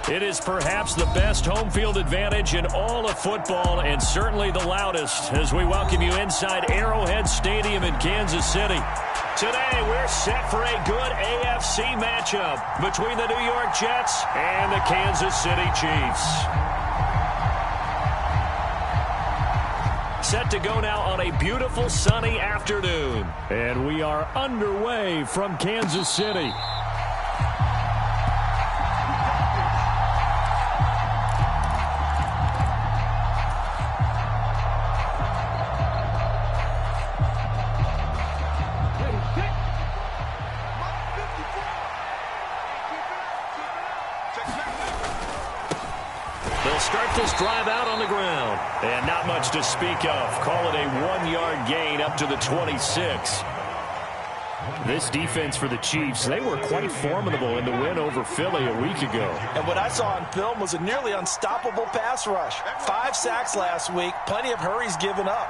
It is perhaps the best home field advantage in all of football, and certainly the loudest, as we welcome you inside Arrowhead Stadium in Kansas City. Today, we're set for a good AFC matchup between the New York Jets and the Kansas City Chiefs. Set to go now on a beautiful sunny afternoon. And we are underway from Kansas City. They'll start this drive out on the ground. And not much to speak of. Call it a 1-yard gain up to the 26. This defense for the Chiefs, they were quite formidable in the win over Philly a week ago. And what I saw on film was a nearly unstoppable pass rush. 5 sacks last week, plenty of hurries given up.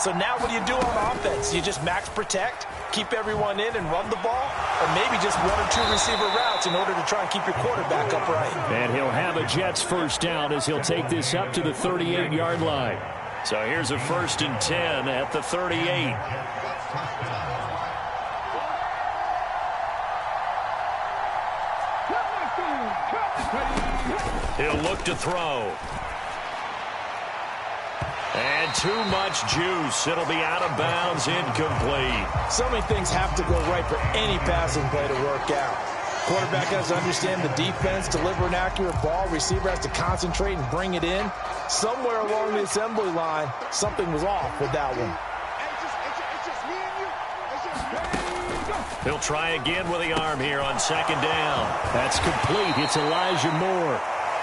So now what do you do on offense? You just max protect, keep everyone in and run the ball, or maybe just 1 or 2 receiver routes in order to try and keep your quarterback upright. And he'll have a Jets first down as he'll take this up to the 38-yard line. So here's a 1st and 10 at the 38. He'll look to throw. And too much juice. It'll be out of bounds, incomplete. So many things have to go right for any passing play to work out. Quarterback has to understand the defense, deliver an accurate ball. Receiver has to concentrate and bring it in. Somewhere along the assembly line, something was off with that one. He'll try again with the arm here on 2nd down. That's complete. It's Elijah Moore.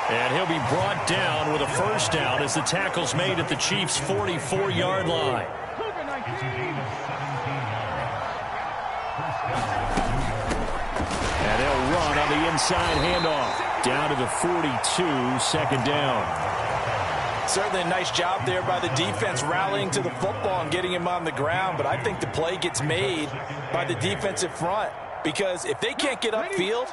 And he'll be brought down with a first down as the tackle's made at the Chiefs' 44-yard line. And they'll run on the inside handoff. Down to the 42, 2nd down. Certainly a nice job there by the defense rallying to the football and getting him on the ground. But I think the play gets made by the defensive front. Because if they can't get upfield,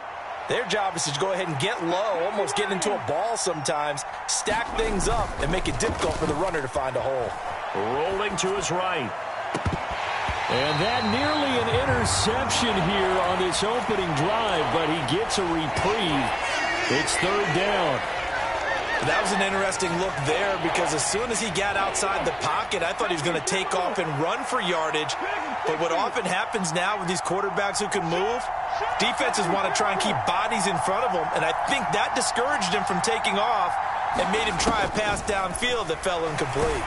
their job is to go ahead and get low, almost get into a ball sometimes, stack things up, and make it difficult for the runner to find a hole. Rolling to his right. And that nearly an interception here on this opening drive, but he gets a reprieve. It's 3rd down. That was an interesting look there because as soon as he got outside the pocket, I thought he was going to take off and run for yardage. But what often happens now with these quarterbacks who can move, defenses want to try and keep bodies in front of them, and I think that discouraged him from taking off and made him try a pass downfield that fell incomplete.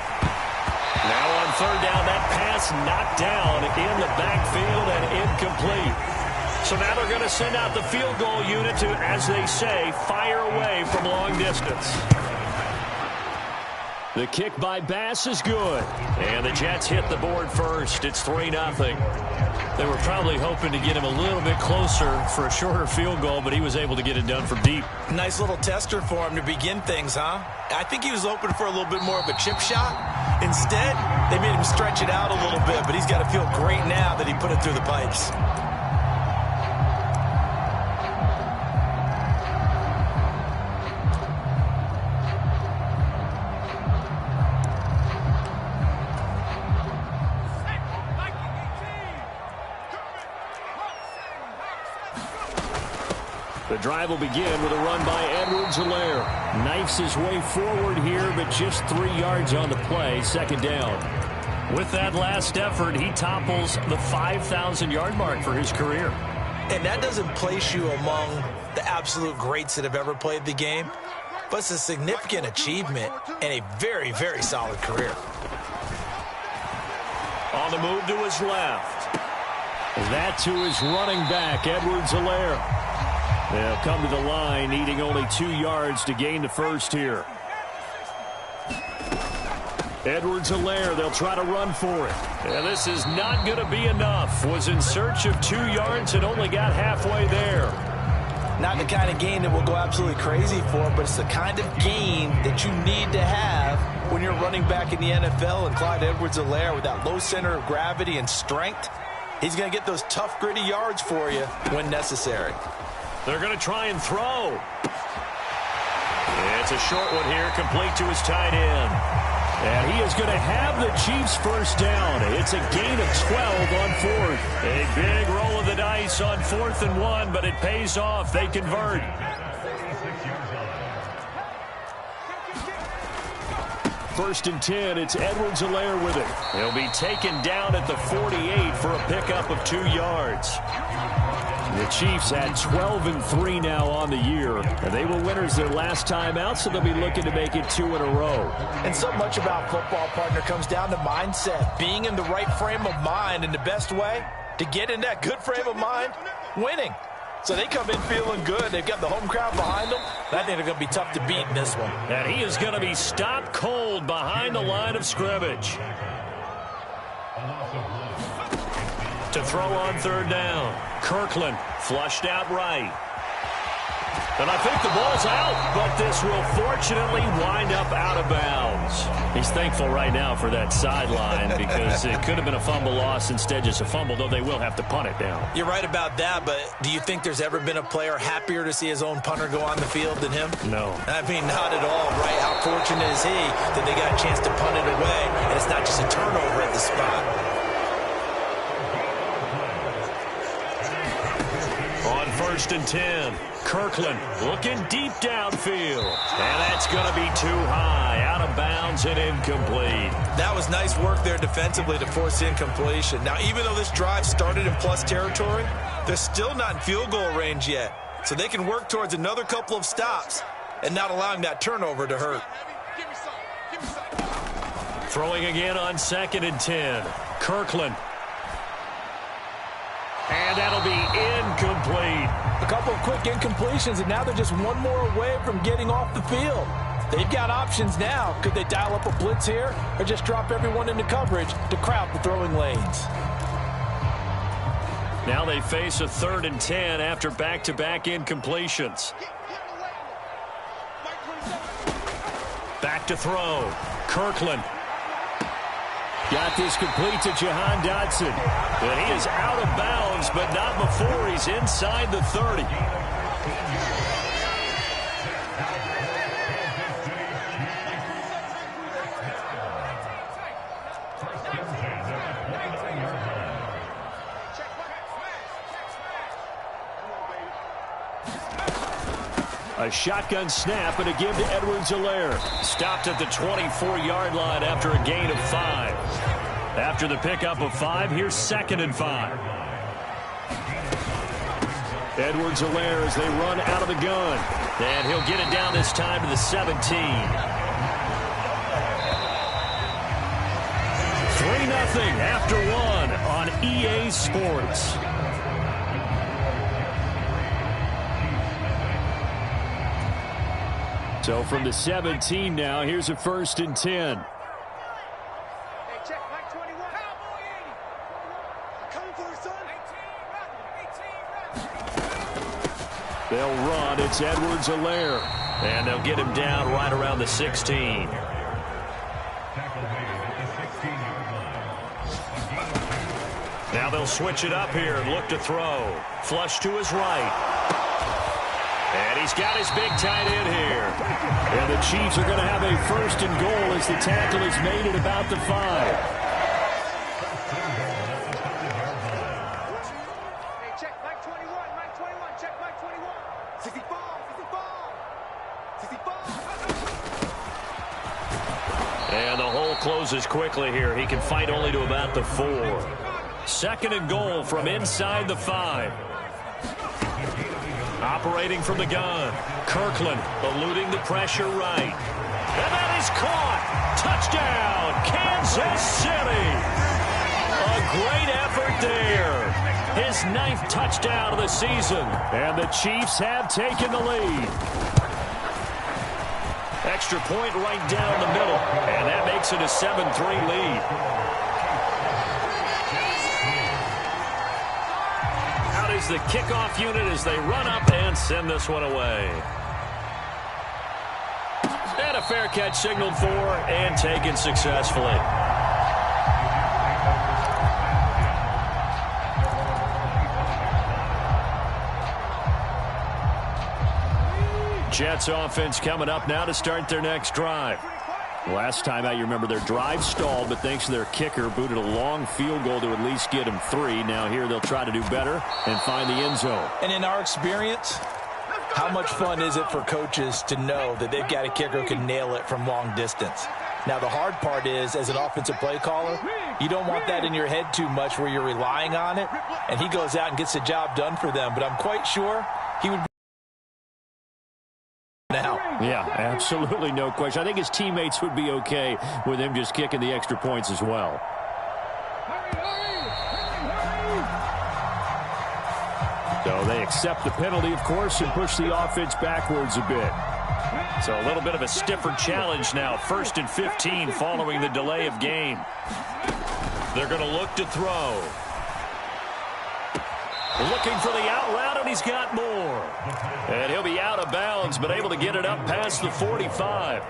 Now on 3rd down, that pass knocked down in the backfield and incomplete. So now they're going to send out the field goal unit to, as they say, fire away from long distance. The kick by Bass is good. And the Jets hit the board first. It's 3-0. They were probably hoping to get him a little bit closer for a shorter field goal, but he was able to get it done from deep. Nice little tester for him to begin things, huh? I think he was hoping for a little bit more of a chip shot. Instead, they made him stretch it out a little bit, but he's got to feel great now that he put it through the pipes. The drive will begin with a run by Edwards-Helaire. Knifes his way forward here, but just 3 yards on the play. 2nd down. With that last effort, he topples the 5,000-yard mark for his career. And that doesn't place you among the absolute greats that have ever played the game, but it's a significant achievement and a very, very solid career. On the move to his left. That to his running back, Edwards-Helaire. They'll come to the line, needing only 2 yards to gain the first here. Edwards-Helaire, they'll try to run for it. And this is not going to be enough. Was in search of 2 yards and only got halfway there. Not the kind of gain that we'll go absolutely crazy for, but it's the kind of gain that you need to have when you're running back in the NFL. And Clyde Edwards-Helaire, with that low center of gravity and strength, He's going to get those tough, gritty yards for you when necessary. They're going to try and throw. It's a short one here, complete to his tight end. And he is going to have the Chiefs first down. It's a gain of 12 on fourth. A big roll of the dice on 4th and 1, but it pays off. They convert. First and 10, it's Edwards-Helaire with it. He'll be taken down at the 48 for a pickup of 2 yards. The Chiefs had 12-3 now on the year. And they were winners their last time out, so they'll be looking to make it 2 in a row. And so much about football, partner, comes down to mindset. Being in the right frame of mind, and the best way to get in that good frame of mind, winning. So they come in feeling good. They've got the home crowd behind them. I think they're going to be tough to beat in this one. And he is going to be stopped cold behind the line of scrimmage. To throw on 3rd down. Kirkland flushed out right. And I think the ball's out, but this will fortunately wind up out of bounds. He's thankful right now for that sideline because it could have been a fumble loss, instead just a fumble, though they will have to punt it down. You're right about that, but do you think there's ever been a player happier to see his own punter go on the field than him? No. I mean, not at all, right? How fortunate is he that they got a chance to punt it away, and it's not just a turnover at the spot. On 1st and 10, Kirkland looking deep downfield. And that's going to be too high, out of bounds and incomplete. That was nice work there defensively to force incompletion. Now, even though this drive started in plus territory, they're still not in field goal range yet. So they can work towards another couple of stops and not allowing that turnover to hurt. Throwing again on 2nd and 10, Kirkland. And that'll be incomplete. A couple of quick incompletions, and now they're just one more away from getting off the field. They've got options now. Could they dial up a blitz here or just drop everyone into coverage to crowd the throwing lanes? Now they face a 3rd and 10 after back-to-back incompletions. Back to throw. Kirkland. Got this complete to Jahan Dotson. And he is out of bounds, but not before he's inside the 30. A shotgun snap and a give to Edwards-Helaire. Stopped at the 24-yard line after a gain of 5. After the pickup of 5, here's 2nd and 5. Edwards-Helaire as they run out of the gun. And he'll get it down this time to the 17. 3-0 after 1 on EA Sports. So from the 17 now, here's a 1st and 10. Hey, check, Mike 21. Cowboy 80. Coming for the son. 18, They'll run. It's Edwards-Helaire. And they'll get him down right around the 16. Now they'll switch it up here and look to throw. Flush to his right. And he's got his big tight end here. And the Chiefs are going to have a 1st and goal as the tackle is made at about the 5. Hey, check, Mike 21. Mike 21. Check, Mike 21. 64. 64. And the hole closes quickly here. He can fight only to about the 4. 2nd and goal from inside the 5. Operating from the gun. Kirkland eluding the pressure right. And that is caught. Touchdown, Kansas City. A great effort there. His 9th touchdown of the season. And the Chiefs have taken the lead. Extra point right down the middle. And that makes it a 7-3 lead. The kickoff unit as they run up and send this one away. And a fair catch signaled for and taken successfully. Jets offense coming up now to start their next drive. Last time out, you remember their drive stalled, but thanks to their kicker, booted a long field goal to at least get them 3. Now here they'll try to do better and find the end zone. And in our experience, how much fun is it for coaches to know that they've got a kicker who can nail it from long distance? Now, the hard part is, as an offensive play caller, you don't want that in your head too much where you're relying on it, and he goes out and gets the job done for them. But I'm quite sure he would be now. Yeah, absolutely no question. I think his teammates would be okay with him just kicking the extra points as well. So they accept the penalty, of course, and push the offense backwards a bit. So a little bit of a stiffer challenge now. 1st and 15 following the delay of game. They're going to look to throw. Looking for the out route, and he's got more. And he'll be out of bounds, but able to get it up past the 45.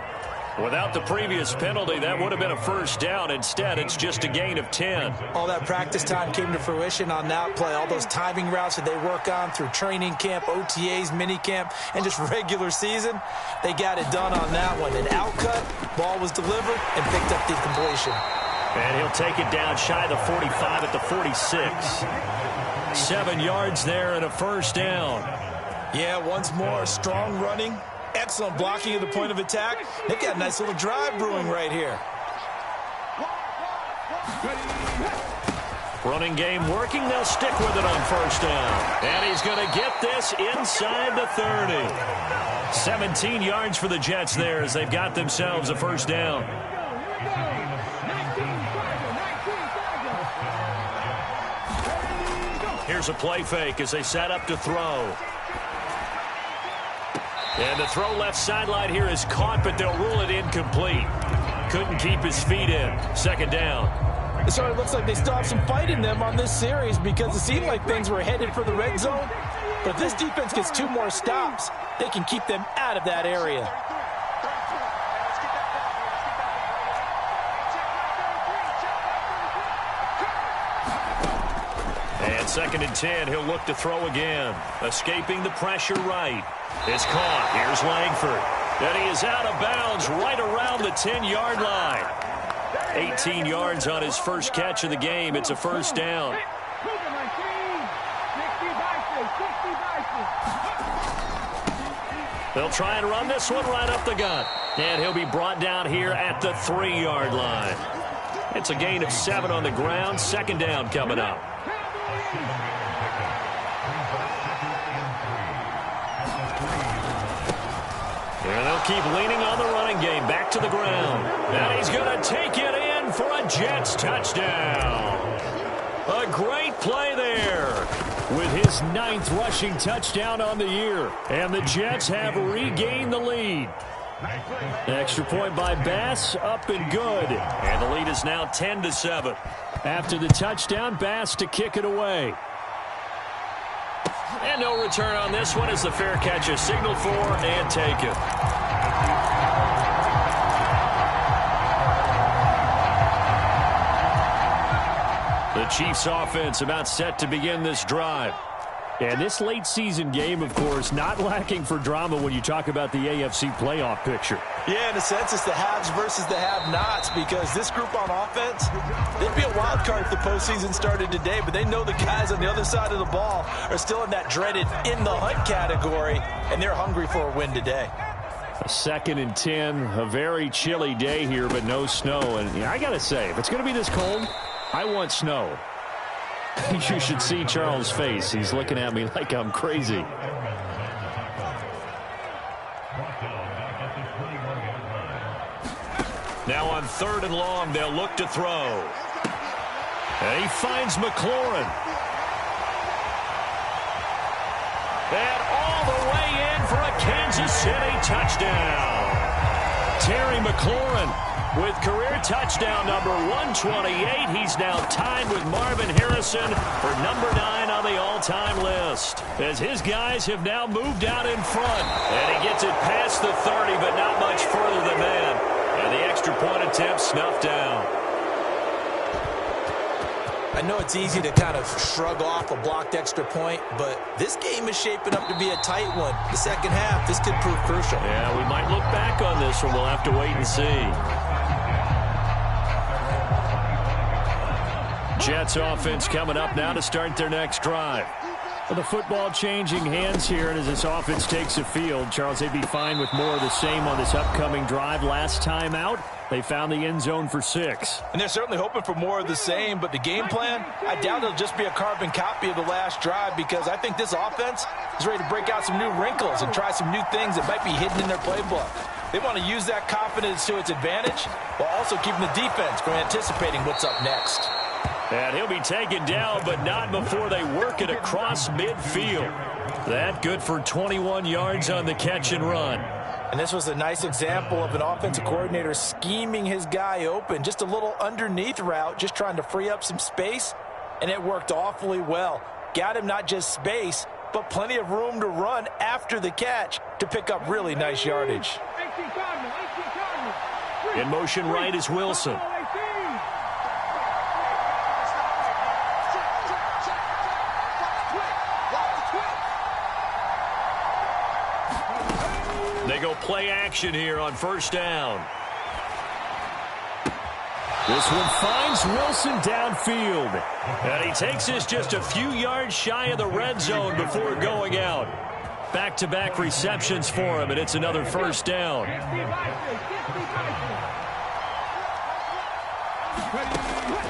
Without the previous penalty, that would have been a first down. Instead, it's just a gain of 10. All that practice time came to fruition on that play. All those timing routes that they work on through training camp, OTAs, mini camp, and just regular season, they got it done on that one. An outcut, ball was delivered, and picked up the completion. And he'll take it down shy of the 45 at the 46. 7 yards there and a first down. Yeah, once more, strong running. Excellent blocking at the point of attack. They've got a nice little drive brewing right here. Running game working. They'll stick with it on first down. And he's going to get this inside the 30. 17 yards for the Jets there as they've got themselves a first down. Here's a play fake as they set up to throw. And the throw left sideline here is caught, but they'll rule it incomplete. Couldn't keep his feet in. Second down. So it looks like they still have some fight in them on this series because it seemed like things were headed for the red zone. But if this defense gets 2 more stops, they can keep them out of that area. And 2nd and 10, he'll look to throw again. Escaping the pressure right. It's caught. Here's Langford. And he is out of bounds right around the 10-yard line. 18 yards on his first catch of the game. It's a first down. They'll try and run this one right up the gut. And he'll be brought down here at the 3-yard line. It's a gain of 7 on the ground. Second down coming up. And they'll keep leaning on the running game. Back to the ground. And he's going to take it in for a Jets touchdown. A great play there with his 9th rushing touchdown on the year. And the Jets have regained the lead. Extra point by Bass, up and good. And the lead is now 10-7. After the touchdown, Bass to kick it away. And no return on this one as the fair catch is signaled for and taken. The Chiefs offense about set to begin this drive. And this late season game, of course, not lacking for drama when you talk about the AFC playoff picture. Yeah, in a sense, it's the haves versus the have-nots because this group on offense, they'd be a wild card if the postseason started today, but they know the guys on the other side of the ball are still in that dreaded in-the-hunt category, and they're hungry for a win today. A 2nd and 10, a very chilly day here, but no snow. And I got to say, if it's going to be this cold, I want snow. You should see Charles' face. He's looking at me like I'm crazy. Now on 3rd and long, they'll look to throw. And he finds McLaurin. And all the way in for a Kansas City touchdown. Terry McLaurin with career touchdown number 128. He's now tied with Marvin Harrison for number 9 on the all-time list. As his guys have now moved out in front. And he gets it past the 30, but not much further than that. And the extra point attempt snuffed down. I know it's easy to kind of shrug off a blocked extra point, but this game is shaping up to be a tight one. The second half, this could prove crucial. Yeah, we might look back on this one. We'll have to wait and see. Jets offense coming up now to start their next drive. Well, the football changing hands here, and as this offense takes the field, Charles, they'd be fine with more of the same on this upcoming drive. Last time out, they found the end zone for 6. And they're certainly hoping for more of the same, but the game plan, I doubt it'll just be a carbon copy of the last drive, because I think this offense is ready to break out some new wrinkles and try some new things that might be hidden in their playbook. They want to use that confidence to its advantage while also keeping the defense from anticipating what's up next. And he'll be taken down, but not before they work it across midfield. That good for 21 yards on the catch and run. And this was a nice example of an offensive coordinator scheming his guy open. Just a little underneath route, just trying to free up some space, and it worked awfully well. Got him not just space, but plenty of room to run after the catch to pick up really nice yardage. In motion right is Wilson. They go play action here on first down. This one finds Wilson downfield. And he takes this just a few yards shy of the red zone before going out. Back-to-back receptions for him, and it's another first down.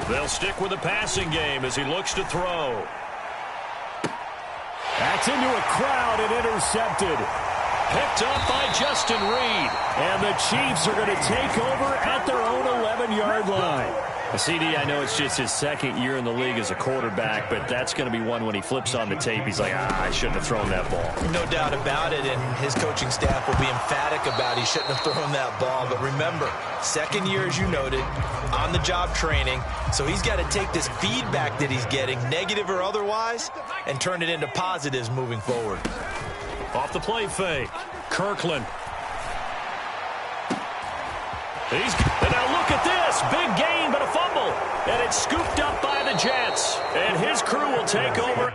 They'll stick with the passing game as he looks to throw. That's into a crowd and intercepted. Picked up by Justin Reed. And the Chiefs are going to take over at their own 11-yard line. CD, I know it's just his second year in the league as a quarterback, but that's going to be one when he flips on the tape. He's like, I shouldn't have thrown that ball. No doubt about it, and his coaching staff will be emphatic about he shouldn't have thrown that ball. But remember, second year, as you noted, on-the-job training, so he's got to take this feedback that he's getting, negative or otherwise, and turn it into positives moving forward. Off the play fake, Kirkland. And now look at this. Big gain, but a fumble. And it's scooped up by the Jets. And his crew will take over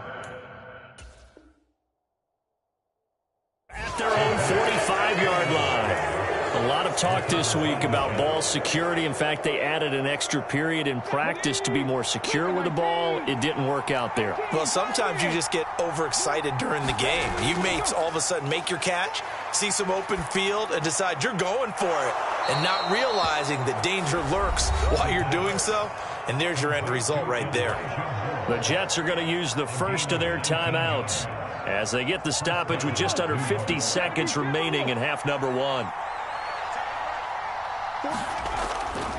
at their own 45-yard line. A lot of talk this week about ball security. In fact, they added an extra period in practice to be more secure with the ball. It didn't work out there. Well, sometimes you just get overexcited during the game. You may all of a sudden make your catch, see some open field, and decide you're going for it, and not realizing that danger lurks while you're doing so. And there's your end result right there. The Jets are going to use the first of their timeouts as they get the stoppage with just under 50 seconds remaining in half number 1.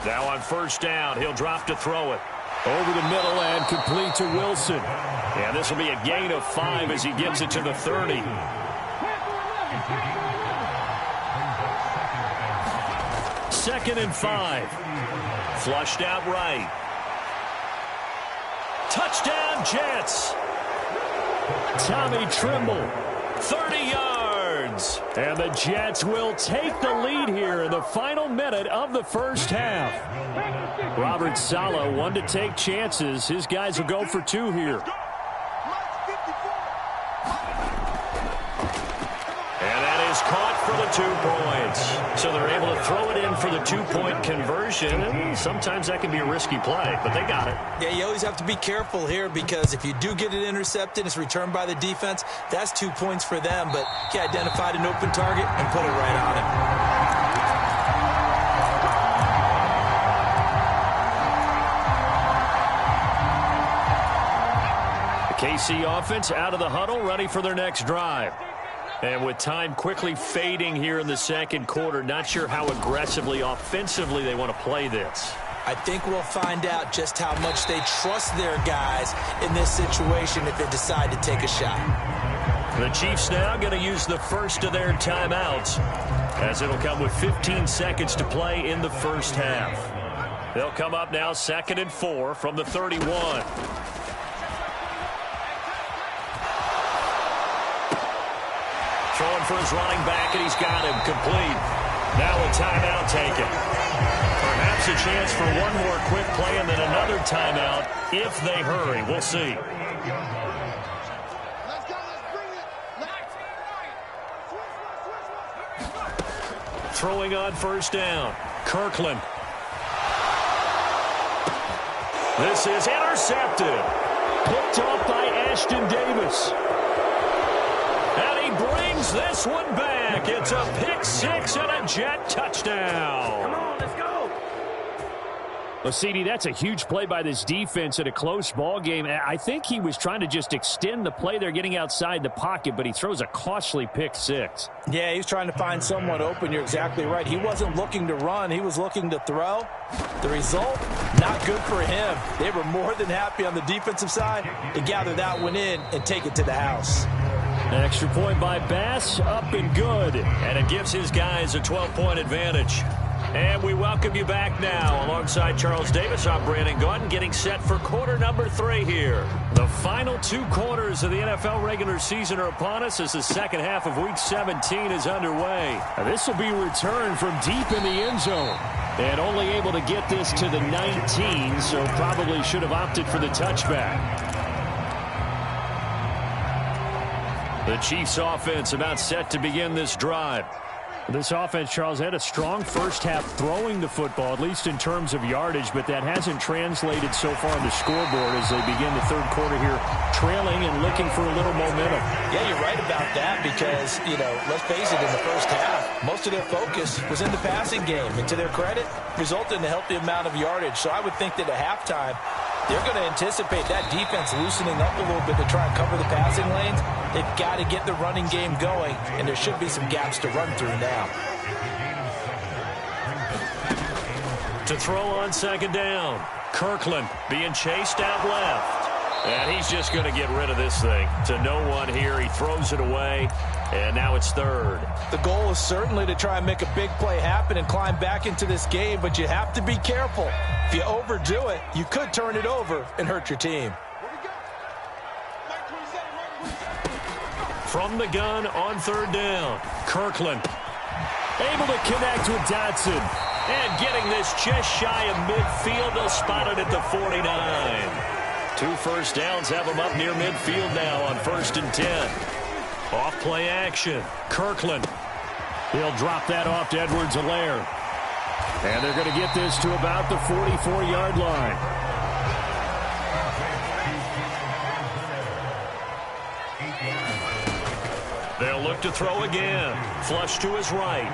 Now on first down, he'll drop to throw it. Over the middle and complete to Wilson. And this will be a gain of 5 as he gets it to the 30. Second and 5. Flushed out right. Touchdown, Jets. Tommy Trimble, 30 yards. And the Jets will take the lead here in the final minute of the first half. Robert Saleh, one to take chances. His guys will go for 2 here. And that is caught for the 2 points. So they're able to throw it in for the 2-point conversion. And sometimes that can be a risky play, but they got it. Yeah, you always have to be careful here, because if you do get it intercepted, it's returned by the defense, that's 2 points for them. But he identified an open target and put it right on him. KC offense out of the huddle, ready for their next drive. And with time quickly fading here in the second quarter, not sure how aggressively, offensively they want to play this. I think we'll find out just how much they trust their guys in this situation if they decide to take a shot. The Chiefs now going to use the first of their timeouts, as it'll come with 15 seconds to play in the first half. They'll come up now 2nd and 4 from the 31. Throwing for his running back, and he's got him complete. Now a timeout taken. Perhaps a chance for one more quick play and then another timeout if they hurry. We'll see. Throwing on first down. Kirkland. This is intercepted. Picked off by Ashton Davis. And he brings this one back. It's a pick six and a Jet touchdown. Come on, let's go. Well, CD, that's a huge play by this defense in a close ball game. I think he was trying to just extend the play. They're getting outside the pocket, but he throws a costly pick six. Yeah, he's trying to find someone open. You're exactly right. He wasn't looking to run. He was looking to throw. The result, not good for him. They were more than happy on the defensive side to gather that one in and take it to the house. An extra point by Bass, up and good. And it gives his guys a 12-point advantage. And we welcome you back now. Alongside Charles Davis, I'm Brandon Gaudin, getting set for quarter number 3 here. The final 2 quarters of the NFL regular season are upon us as the second half of Week 17 is underway. This will be returned from deep in the end zone. And only able to get this to the 19, so probably should have opted for the touchback. The Chiefs offense about set to begin this drive. This offense, Charles, had a strong first half throwing the football, at least in terms of yardage, but that hasn't translated so far on the scoreboard as they begin the third quarter here, trailing and looking for a little momentum. Yeah, you're right about that because, let's face it, in the first half, most of their focus was in the passing game. And to their credit, resulted in a healthy amount of yardage. So I would think that at halftime, they're going to anticipate that defense loosening up a little bit to try and cover the passing lanes. They've got to get the running game going, and there should be some gaps to run through now. To throw on second down, Kirkland being chased out left. And he's just going to get rid of this thing. To no one here, he throws it away, and now it's third. The goal is certainly to try and make a big play happen and climb back into this game, but you have to be careful. If you overdo it, you could turn it over and hurt your team. From the gun on third down, Kirkland able to connect with Dotson. And getting this just shy of midfield, they'll spot it at the 49. 2 first downs have them up near midfield now on 1st and 10. Off play action, Kirkland. He'll drop that off to Edwards-Helaire. And they're going to get this to about the 44-yard line. They'll look to throw again. Flush to his right.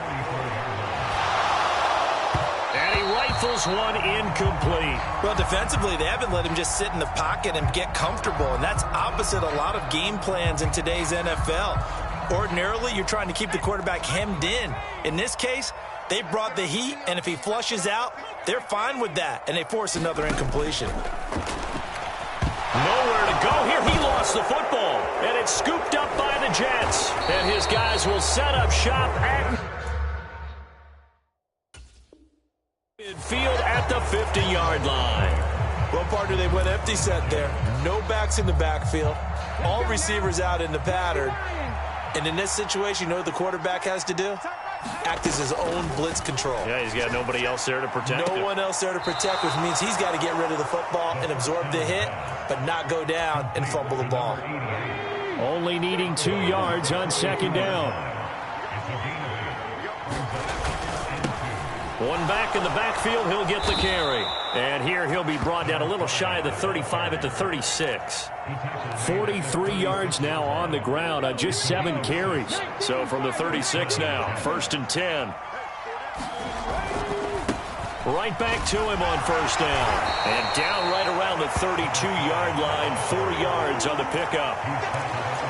And he rifles one incomplete. Well, defensively, they haven't let him just sit in the pocket and get comfortable, and that's opposite a lot of game plans in today's NFL. Ordinarily, you're trying to keep the quarterback hemmed in. In this case, they brought the heat, and if he flushes out, they're fine with that, and they force another incompletion. Nowhere to go here. He lost the football, and it's scooped up by the Jets. And his guys will set up shop at midfield at the 50-yard line. Well, partner, they went empty set there. No backs in the backfield. All receivers out in the pattern. And in this situation, you know what the quarterback has to do? Act as his own blitz control. Yeah, he's got nobody else there to protect him. No one else there to protect, which means he's got to get rid of the football and absorb the hit, but not go down and fumble the ball. Only needing 2 yards on second down. One back in the backfield, he'll get the carry. And here he'll be brought down a little shy of the 35 at the 36. 43 yards now on the ground on just 7 carries. So from the 36 now, 1st and 10. Right back to him on first down. And down right around the 32-yard line, 4 yards on the pickup.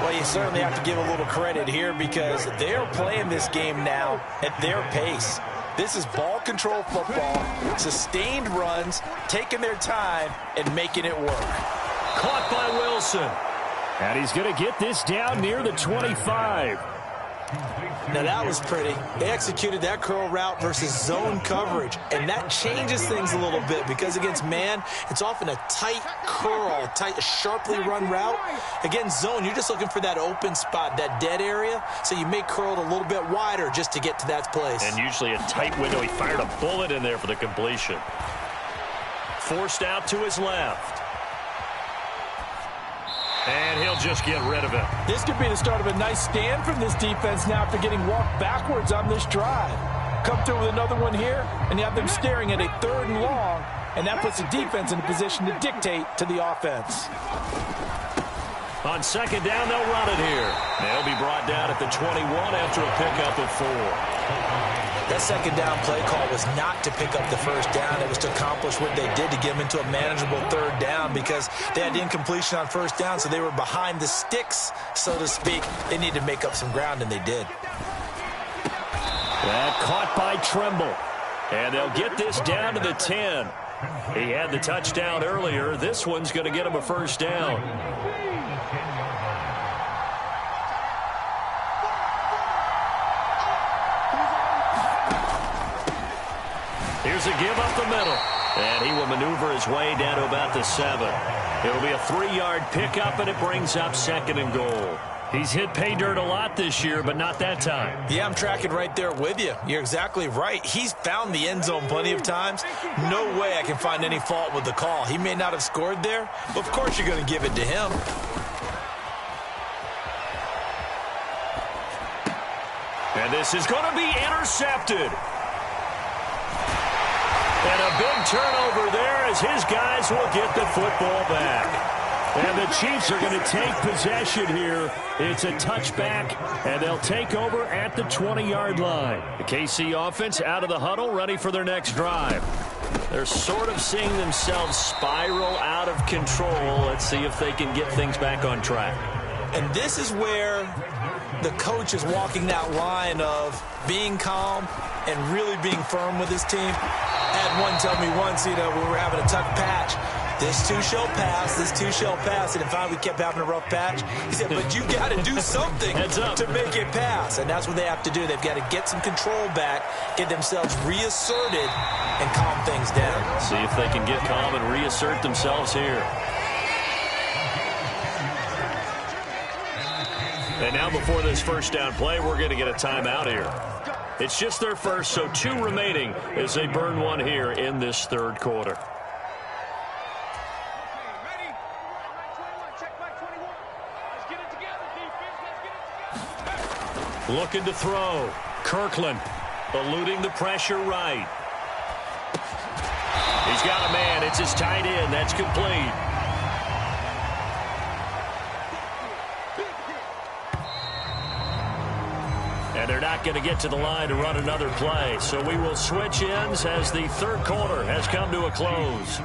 Well, you certainly have to give a little credit here because they're playing this game now at their pace. This is ball control football, sustained runs, taking their time, and making it work. Caught by Wilson. And he's going to get this down near the 25. Now that was pretty. They executed that curl route versus zone coverage, and that changes things a little bit because against man, it's often a tight curl, tight, sharply run route. Against zone, you're just looking for that open spot, that dead area, so you may curl it a little bit wider just to get to that place. And usually a tight window. He fired a bullet in there for the completion. Forced out to his left. And he'll just get rid of it. This could be the start of a nice stand from this defense now after getting walked backwards on this drive. Come through with another one here, and you have them staring at a 3rd and long, and that puts the defense in a position to dictate to the offense. On 2nd down, they'll run it here. They'll be brought down at the 21 after a pickup of 4. That 2nd down play call was not to pick up the 1st down. It was to accomplish what they did to get them into a manageable 3rd down because they had incompletion on 1st down, so they were behind the sticks, so to speak. They needed to make up some ground, and they did. That caught by Tremble. And they'll get this down to the 10. He had the touchdown earlier. This one's going to get him a 1st down. Here's a give up the middle. And he will maneuver his way down to about the 7. It'll be a 3-yard pickup, and it brings up 2nd and goal. He's hit pay dirt a lot this year, but not that time. Yeah, I'm tracking right there with you. You're exactly right. He's found the end zone plenty of times. No way I can find any fault with the call. He may not have scored there, but of course you're going to give it to him. And this is going to be intercepted. And a big turnover there as his guys will get the football back. And the Chiefs are going to take possession here. It's a touchback, and they'll take over at the 20-yard line. The KC offense out of the huddle, ready for their next drive. They're sort of seeing themselves spiral out of control. Let's see if they can get things back on track. And this is where the coach is walking that line of being calm and really being firm with his team. I had one tell me once, we were having a tough patch. This too shall pass, this too shall pass. And finally we kept having a rough patch. He said, but you got to do something to make it pass. And that's what they have to do. They've got to get some control back, get themselves reasserted, and calm things down. See if they can get calm and reassert themselves here. And now before this 1st down play, we're going to get a timeout here. It's just their first, so 2 remaining as they burn one here in this 3rd quarter. Looking to throw. Kirkland eluding the pressure right. He's got a man. It's his tight end. That's complete. And they're not going to get to the line to run another play. So we will switch ends as the 3rd quarter has come to a close.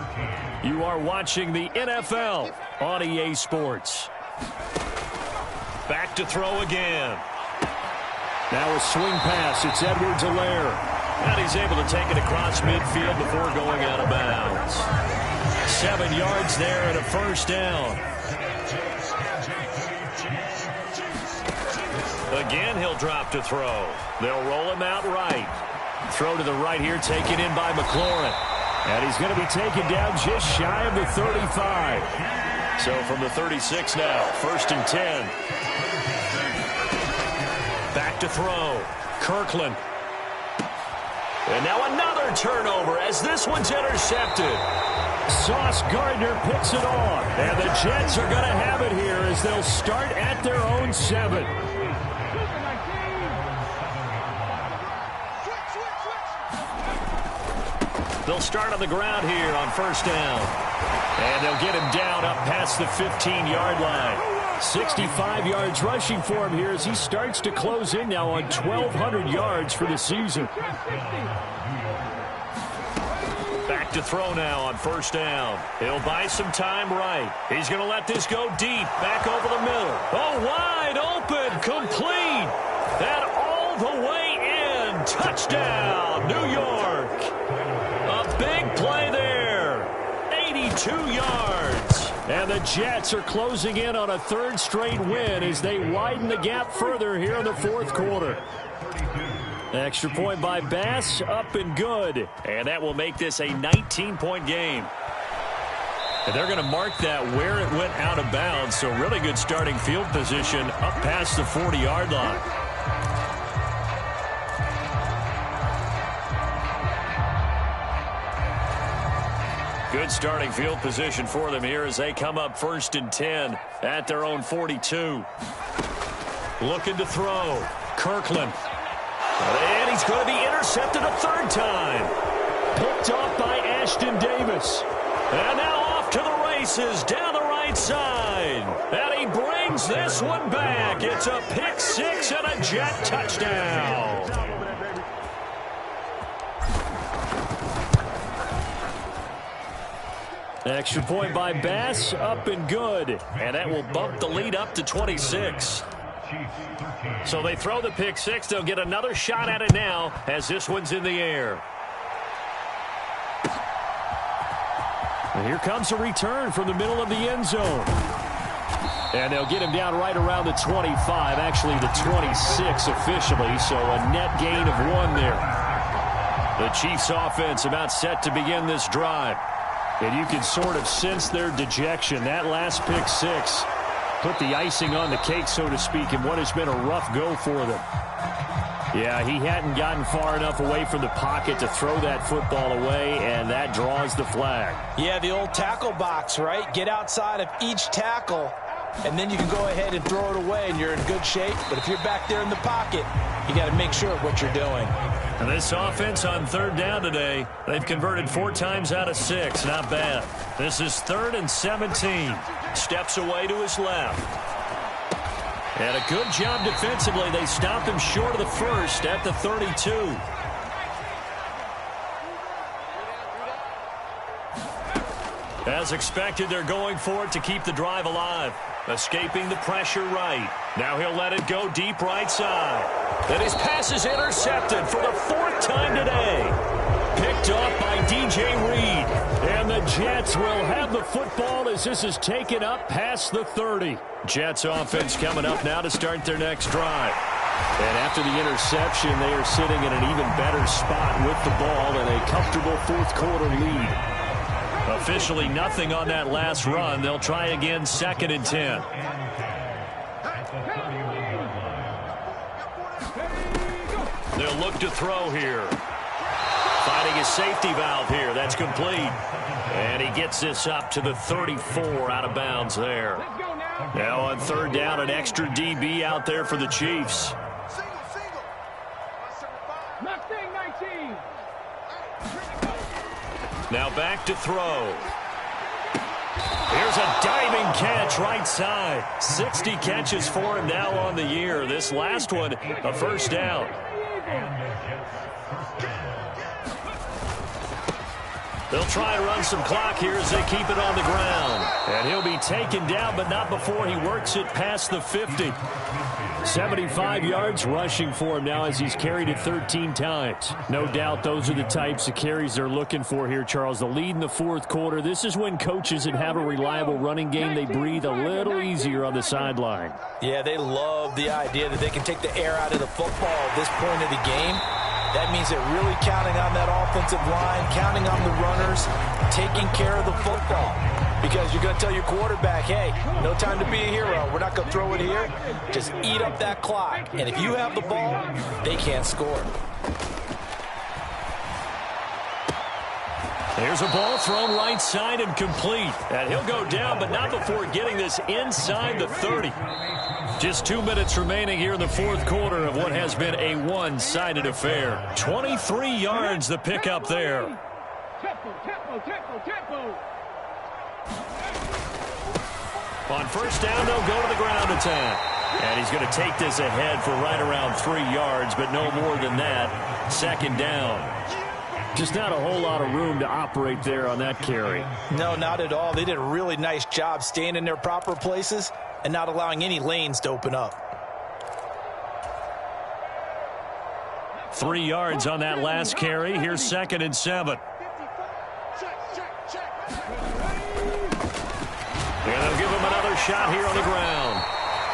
You are watching the NFL on EA Sports. Back to throw again. Now a swing pass. It's Edwards-Helaire. And he's able to take it across midfield before going out of bounds. 7 yards there and a 1st down. Again, he'll drop to throw. They'll roll him out right. Throw to the right here, taken in by McLaurin. And he's going to be taken down just shy of the 35. So from the 36 now, 1st and 10. Back to throw. Kirkland. And now another turnover as this one's intercepted. Sauce Gardner picks it off. And the Jets are going to have it here as they'll start at their own 7. They'll start on the ground here on 1st down. And they'll get him down up past the 15-yard line. 65 yards rushing for him here as he starts to close in now on 1,200 yards for the season. Back to throw now on 1st down. He'll buy some time right. He's going to let this go deep. Back over the middle. Oh, wide open. Complete. That all the way in. Touchdown, New York. A big play there. 82 yards. And the Jets are closing in on a third straight win as they widen the gap further here in the fourth quarter. Extra point by Bass, up and good. And that will make this a 19-point game. And they're going to mark that where it went out of bounds, so really good starting field position up past the 40-yard line. Good starting field position for them here as they come up 1st and 10 at their own 42. Looking to throw. Kirkland. And he's going to be intercepted a third time. Picked off by Ashton Davis. And now off to the races down the right side. And he brings this one back. It's a pick six and a Jet touchdown. Extra point by Bass, up and good. And that will bump the lead up to 26. So they throw the pick six. They'll get another shot at it now as this one's in the air. And here comes a return from the middle of the end zone. And they'll get him down right around the 25, actually the 26 officially, so a net gain of 1 there. The Chiefs offense about set to begin this drive. And you can sort of sense their dejection. That last pick six put the icing on the cake, so to speak, in what has been a rough go for them. Yeah, he hadn't gotten far enough away from the pocket to throw that football away, and that draws the flag. Yeah, the old tackle box, right? Get outside of each tackle, and then you can go ahead and throw it away, and you're in good shape. But if you're back there in the pocket, you got to make sure of what you're doing. And this offense on third down today, they've converted 4 times out of 6. Not bad. This is 3rd and 17. Steps away to his left. And a good job defensively. They stopped him short of the first at the 32. As expected, they're going for it to keep the drive alive. Escaping the pressure right. Now he'll let it go deep right side. And his pass is intercepted for the 4th time today. Picked off by DJ Reed. And the Jets will have the football as this is taken up past the 30. Jets offense coming up now to start their next drive. And after the interception, they are sitting in an even better spot with the ball and a comfortable fourth quarter lead. Officially nothing on that last run. They'll try again 2nd and 10. They'll look to throw here. Finding his safety valve here. That's complete. And he gets this up to the 34 out of bounds there. Now on third down, an extra DB out there for the Chiefs. Now back to throw. Here's a diving catch right side. 60 catches for him now on the year. This last one, a first down. They'll try and run some clock here as they keep it on the ground. And he'll be taken down, but not before he works it past the 50. 75 yards rushing for him now as he's carried it 13 times. No doubt those are the types of carries they're looking for here, Charles. The lead in the fourth quarter. This is when coaches that have a reliable running game, they breathe a little easier on the sideline. Yeah, they love the idea that they can take the air out of the football at this point of the game. That means they're really counting on that offensive line, counting on the runners, taking care of the football. Because you're going to tell your quarterback, hey, no time to be a hero. We're not going to throw it here. Just eat up that clock. And if you have the ball, they can't score. There's a ball thrown right side and complete. And he'll go down, but not before getting this inside the 30. Just 2 minutes remaining here in the fourth quarter of what has been a one-sided affair. 23 yards the pickup there. On first down, they'll go to the ground attack. And he's going to take this ahead for right around 3 yards, but no more than that. Second down. Just not a whole lot of room to operate there on that carry. No, not at all. They did a really nice job staying in their proper places and not allowing any lanes to open up. 3 yards on that last carry. Here's 2nd and 7. shot here on the ground.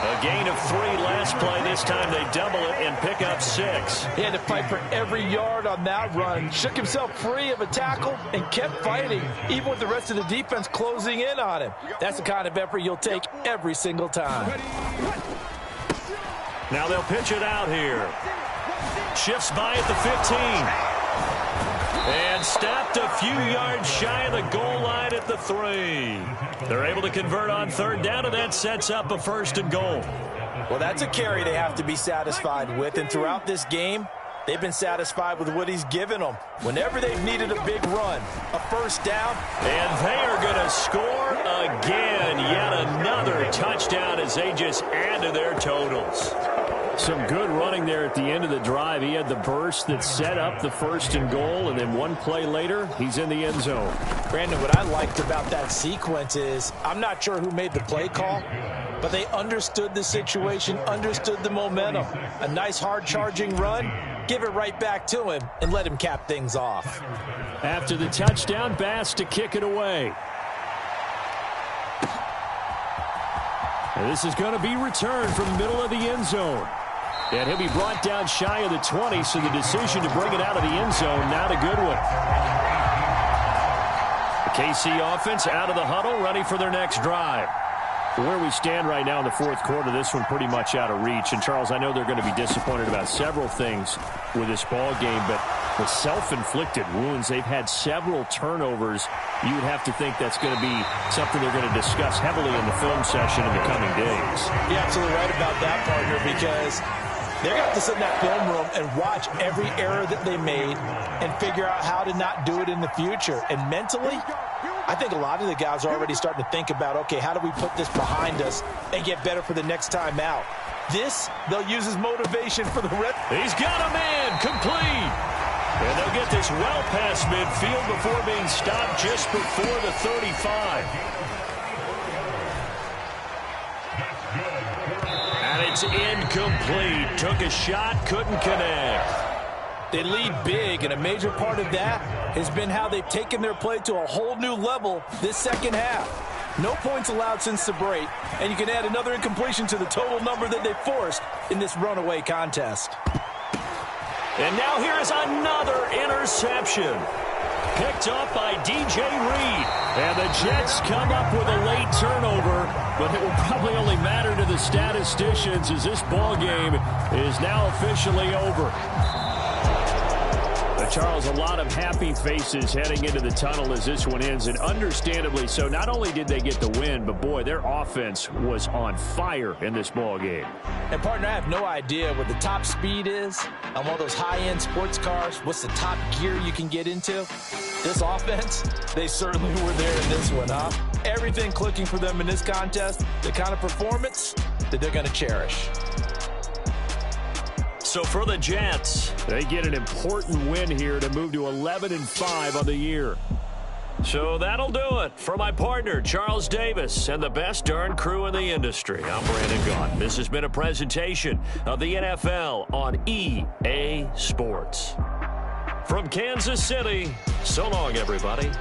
A gain of 3 last play. This time they double it and pick up 6. He had to fight for every yard on that run. Shook himself free of a tackle and kept fighting, even with the rest of the defense closing in on him. That's the kind of effort you'll take every single time. Now they'll pitch it out here. Shifts by at the 15. And stopped a few yards shy of the goal line at the 3. They're able to convert on 3rd down, and that sets up a 1st and goal. Well, that's a carry they have to be satisfied with. And throughout this game, they've been satisfied with what he's given them. Whenever they've needed a big run, a 1st down. And they are going to score again. Yet another touchdown as they just add to their totals. Some good running there at the end of the drive. He had the burst that set up the 1st and goal, and then one play later, he's in the end zone. Brandon, what I liked about that sequence is I'm not sure who made the play call, but they understood the situation, understood the momentum. A nice hard-charging run, give it right back to him, and let him cap things off. After the touchdown, Bass to kick it away. And this is going to be returned from the middle of the end zone. And he'll be brought down shy of the 20, so the decision to bring it out of the end zone, not a good one. The KC offense out of the huddle, ready for their next drive. Where we stand right now in the 4th quarter, this one pretty much out of reach. And, Charles, I know they're going to be disappointed about several things with this ball game, but the self-inflicted wounds, they've had several turnovers. You would have to think that's going to be something they're going to discuss heavily in the film session in the coming days. You're absolutely right about that, partner, because they're going to have to sit in that film room and watch every error that they made and figure out how to not do it in the future. And mentally, I think a lot of the guys are already starting to think about, okay, how do we put this behind us and get better for the next time out? This, they'll use as motivation for the rest. He's got a man, complete. And they'll get this well past midfield before being stopped just before the 35. And it's incomplete. Took a shot, couldn't connect. They lead big, and a major part of that has been how they've taken their play to a whole new level this second half. No points allowed since the break, and you can add another incompletion to the total number that they forced in this runaway contest. And now here is another interception. Picked up by DJ Reed. And the Jets come up with a late turnover, but it will probably only matter to the statisticians as this ball game is now officially over. Charles, a lot of happy faces heading into the tunnel as this one ends, and understandably so. Not only did they get the win, but boy, their offense was on fire in this ball game. And partner, I have no idea what the top speed is on one of those high-end sports cars. What's the top gear you can get into? This offense, they certainly were there in this one, huh? Everything clicking for them in this contest, the kind of performance that they're going to cherish. So for the Jets, they get an important win here to move to 11-5 on the year. So that'll do it. For my partner, Charles Davis, and the best darn crew in the industry, I'm Brandon Gaughan. This has been a presentation of the NFL on EA Sports. From Kansas City, so long, everybody.